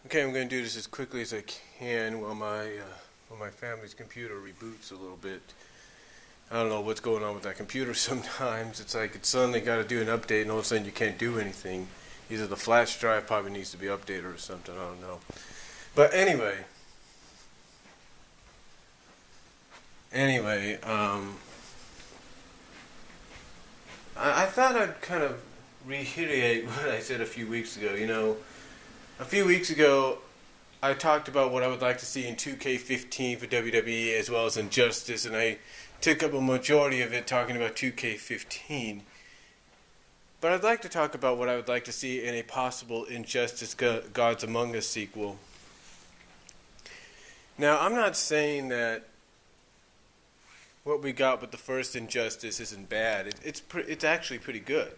Okay, I'm going to do this as quickly as I can while my family's computer reboots a little bit. I don't know what's going on with that computer sometimes. It's like it's suddenly got to do an update and all of a sudden you can't do anything. Either the flash drive probably needs to be updated or something, I don't know. But anyway, I thought I'd kind of reiterate what I said a few weeks ago. A few weeks ago, I talked about what I would like to see in 2K15 for WWE as well as Injustice, and I took up a majority of it talking about 2K15. But I'd like to talk about what I would like to see in a possible Injustice Gods Among Us sequel. Now, I'm not saying that what we got with the first Injustice isn't bad. It's actually pretty good.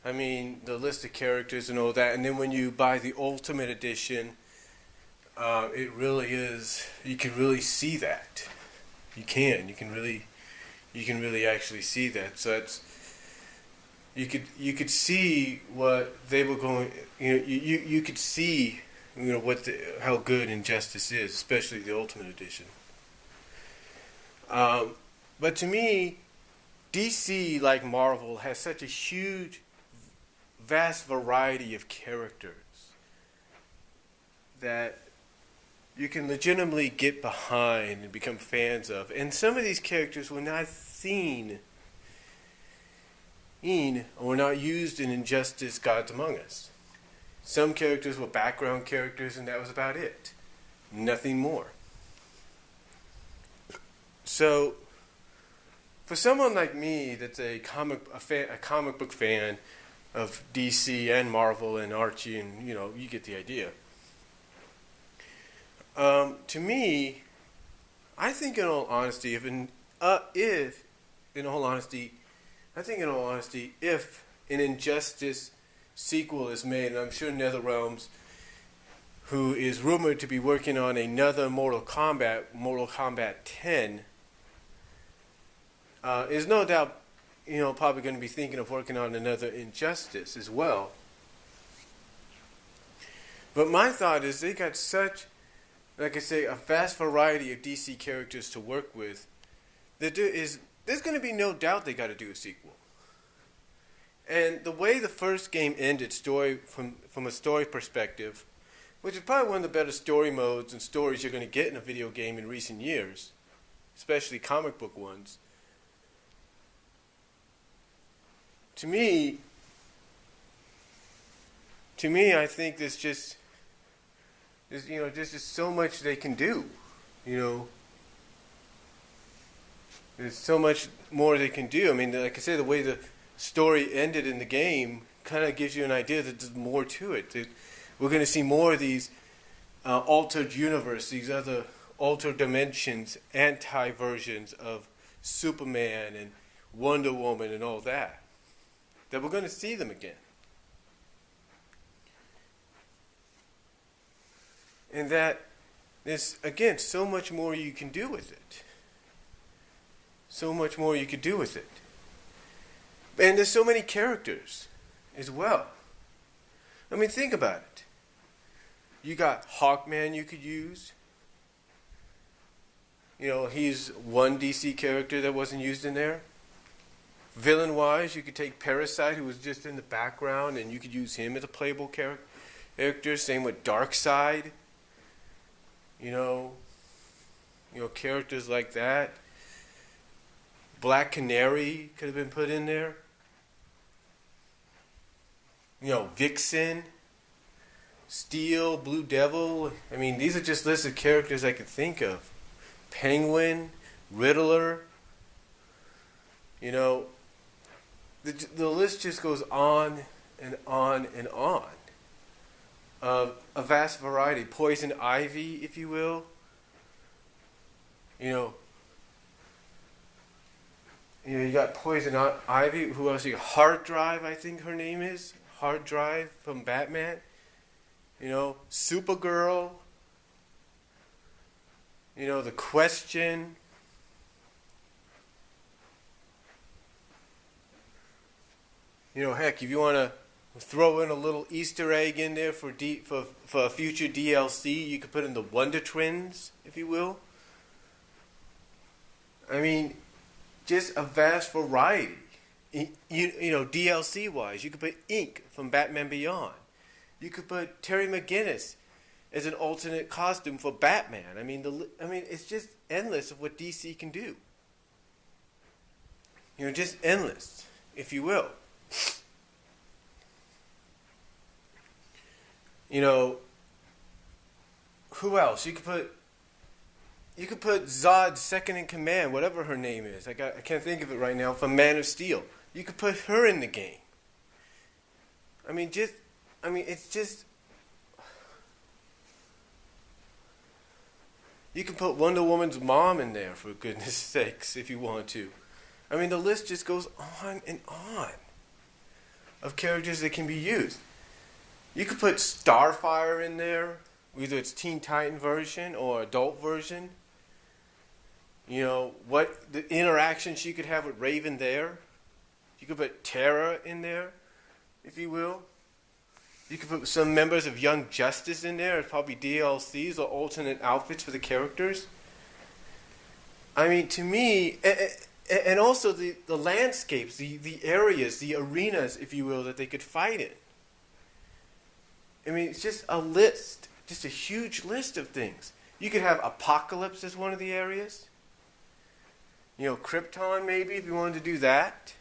I mean, the list of characters and all that, and then when you buy the Ultimate Edition, it really is. You can really see that. You can really actually see that. So it's you could see what they were going. You could see how good Injustice is, especially the Ultimate Edition. But to me, DC, like Marvel, has such a vast variety of characters that you can legitimately get behind and become fans of. And some of these characters were not seen or not used in Injustice Gods Among Us. Some characters were background characters and that was about it. Nothing more. So, for someone like me that's a comic book fan of DC and Marvel and Archie and, you get the idea. To me, I think in all honesty, if an Injustice sequel is made, and I'm sure NetherRealms, who is rumored to be working on another Mortal Kombat 10, is no doubt probably going to be thinking of working on another Injustice as well. But my thought is they got such, like I say, a vast variety of DC characters to work with that there's going to be no doubt they got to do a sequel. And the way the first game ended, from a story perspective, which is probably one of the better story modes and stories you're going to get in a video game in recent years, especially comic book ones. To me, I think there's just so much they can do. There's so much more they can do. I mean, like I say, the way the story ended in the game kind of gives you an idea that there's more to it. We're going to see more of these altered universe, these other altered dimensions, anti-versions of Superman and Wonder Woman and all that. That we're going to see them again. And that there's, again, so much more you can do with it. So much more you could do with it. And there's so many characters as well. I mean, think about it. You got Hawkman you could use. He's one DC character that wasn't used in there. Villain-wise, you could take Parasite, who was just in the background, and you could use him as a playable character. Same with Darkseid. Characters like that. Black Canary could have been put in there. Vixen, Steel, Blue Devil. I mean, these are just lists of characters I could think of. Penguin, Riddler. The list just goes on and on and on. A vast variety. Poison Ivy, if you will. You got Poison Ivy. Who else? Hard Drive, I think her name is. Hard Drive from Batman. Supergirl. The Question. Heck, if you want to Throw in a little Easter egg in there for for a future DLC. You could put in the Wonder Twins, if you will. I mean, just a vast variety. You know, DLC wise, you could put Ink from Batman Beyond. You could put Terry McGinnis as an alternate costume for Batman. I mean, it's just endless of what DC can do. You know, just endless, if you will. You know, who else? You could put Zod's second in command, whatever her name is. I can't think of it right now. From Man of Steel, you could put her in the game. It's just. You can put Wonder Woman's mom in there, for goodness sakes, if you want to. I mean, the list just goes on and on of characters that can be used. You could put Starfire in there, either it's Teen Titan version or adult version. You know, what the interaction she could have with Raven there. You could put Terra in there, if you will. You could put some members of Young Justice in there. It's probably DLCs or alternate outfits for the characters. I mean, to me, and also the landscapes, the areas, the arenas, if you will, that they could fight in. I mean, it's just a list, just a huge list of things. You could have Apocalypse as one of the areas. You know, Krypton maybe, if you wanted to do that.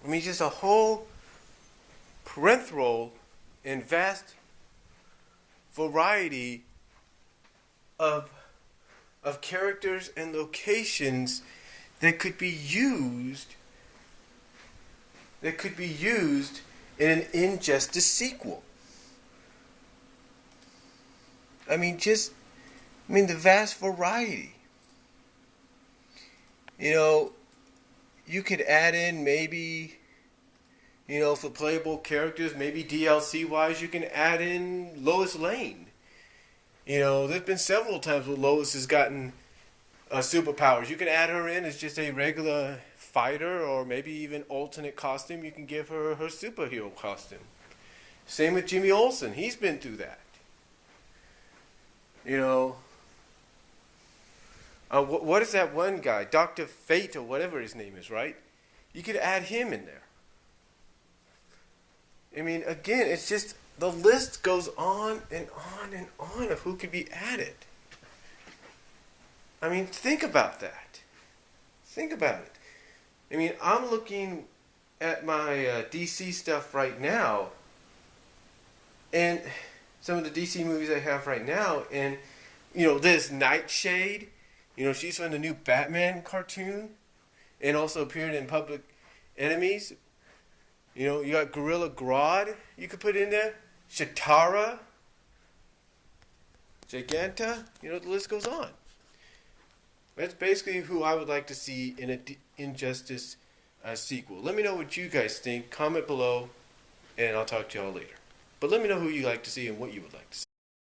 I mean, just a whole parenthral and vast variety of characters and locations that could be used in an Injustice sequel. I mean, the vast variety. You know, you could add in maybe, you know, for playable characters, maybe DLC-wise, you can add in Lois Lane. You know, there's been several times where Lois has gotten superpowers. You can add her in as just a regular fighter, or maybe even alternate costume. You can give her her superhero costume. Same with Jimmy Olsen. He's been through that. You know, what is that one guy? Dr. Fate or whatever his name is, right? You could add him in there. I mean, again, it's just, the list goes on and on and on of who could be added. I mean, think about that. Think about it. I mean, I'm looking at my DC stuff right now, and some of the DC movies I have right now, and, you know, there's Nightshade. You know, she's from the new Batman cartoon, and also appeared in Public Enemies. You know, you got Gorilla Grodd you could put in there. Shatara. Giganta. You know, the list goes on. That's basically who I would like to see in an Injustice sequel. Let me know what you guys think. Comment below, and I'll talk to y'all later. But let me know who you like to see and what you would like to see.